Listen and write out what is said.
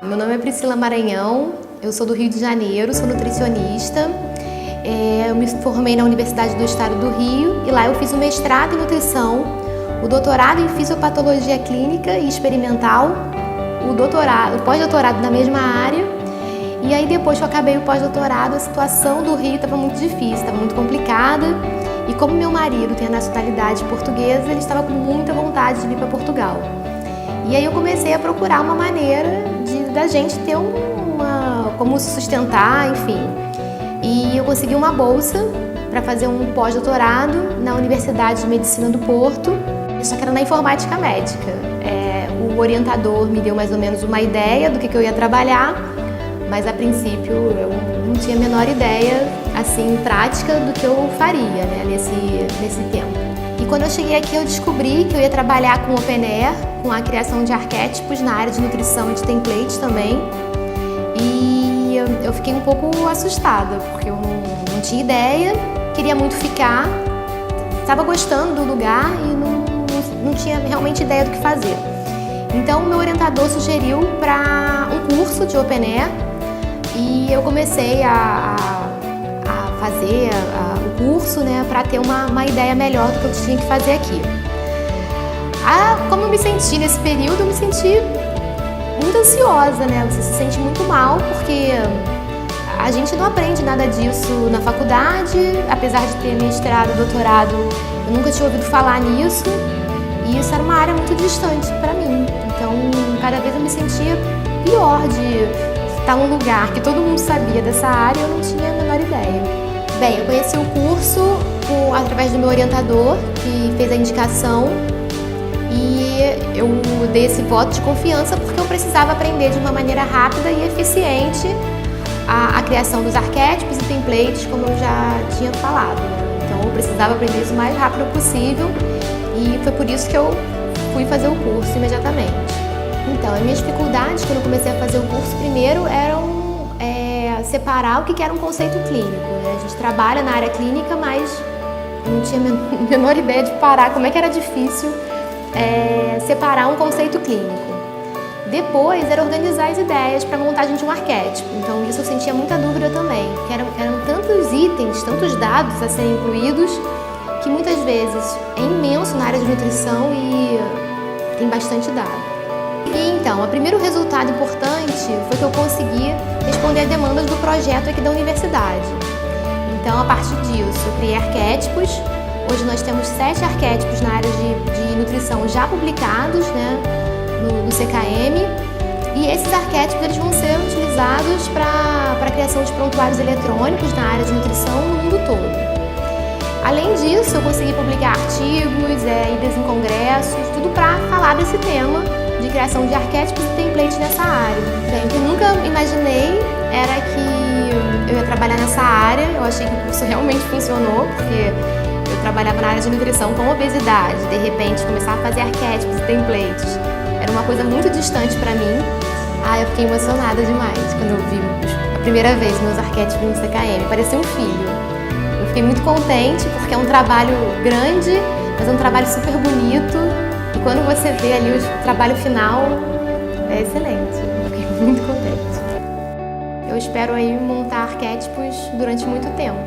Meu nome é Priscila Maranhão, eu sou do Rio de Janeiro, sou nutricionista. Eu me formei na Universidade do Estado do Rio e lá eu fiz o mestrado em nutrição, o doutorado em fisiopatologia clínica e experimental, o pós-doutorado na mesma área. E aí depois que eu acabei o pós-doutorado, a situação do Rio estava muito difícil, estava muito complicada. E como meu marido tem a nacionalidade portuguesa, ele estava com muita vontade de vir para Portugal. E aí eu comecei a procurar uma maneira da gente ter como se sustentar, enfim. E eu consegui uma bolsa para fazer um pós-doutorado na Universidade de Medicina do Porto, só que era na informática médica. O orientador me deu mais ou menos uma ideia do que eu ia trabalhar, mas a princípio eu não tinha a menor ideia, assim, prática do que eu faria, né, nesse tempo. E quando eu cheguei aqui eu descobri que eu ia trabalhar com Open Air, com a criação de arquétipos na área de nutrição e de templates também. E eu fiquei um pouco assustada, porque eu não tinha ideia, queria muito ficar, estava gostando do lugar e não tinha realmente ideia do que fazer. Então, meu orientador sugeriu para um curso de Open Air e eu comecei a fazer o curso, né, para ter uma ideia melhor do que eu tinha que fazer aqui. Como eu me senti nesse período, eu me senti muito ansiosa, né? Você se sente muito mal porque a gente não aprende nada disso na faculdade, apesar de ter mestrado, doutorado, eu nunca tinha ouvido falar nisso e isso era uma área muito distante para mim. Então, cada vez eu me sentia pior de estar num lugar que todo mundo sabia dessa área e eu não tinha a menor ideia. Bem, eu conheci o curso através do meu orientador, que fez a indicação, e eu dei esse voto de confiança porque eu precisava aprender de uma maneira rápida e eficiente a criação dos arquétipos e templates, como eu já tinha falado. Então, eu precisava aprender isso o mais rápido possível e foi por isso que eu fui fazer o curso imediatamente. Então, as minhas dificuldades quando eu comecei a fazer o curso, primeiro, eram separar o que era um conceito clínico, né? A gente trabalha na área clínica, mas eu não tinha a menor ideia de parar, como é que era difícil separar um conceito clínico. Depois, era organizar as ideias para a montagem de um arquétipo. Então, isso eu sentia muita dúvida também, que eram tantos itens, tantos dados a serem incluídos, que muitas vezes é imenso na área de nutrição e tem bastante dado. E então, o primeiro resultado importante foi que eu consegui responder a demandas do projeto aqui da universidade. Então, a partir disso, eu criei arquétipos. Hoje nós temos 7 arquétipos na área de nutrição já publicados, né, no CKM. E esses arquétipos eles vão ser utilizados para a criação de prontuários eletrônicos na área de nutrição no mundo todo. Além disso, eu consegui publicar artigos, idas em congressos, tudo para falar desse tema de criação de arquétipos e templates nessa área. Bem, o que eu nunca imaginei era que eu ia trabalhar nessa área. Eu achei que o curso realmente funcionou, porque eu trabalhava na área de nutrição com obesidade. De repente, começar a fazer arquétipos e templates era uma coisa muito distante para mim. Eu fiquei emocionada demais quando eu vi a primeira vez meus arquétipos no CKM. Parecia um filho. Eu fiquei muito contente, porque é um trabalho grande, mas é um trabalho super bonito. E quando você vê ali o trabalho final, é excelente. Eu fiquei muito contente. Eu espero aí montar arquétipos durante muito tempo.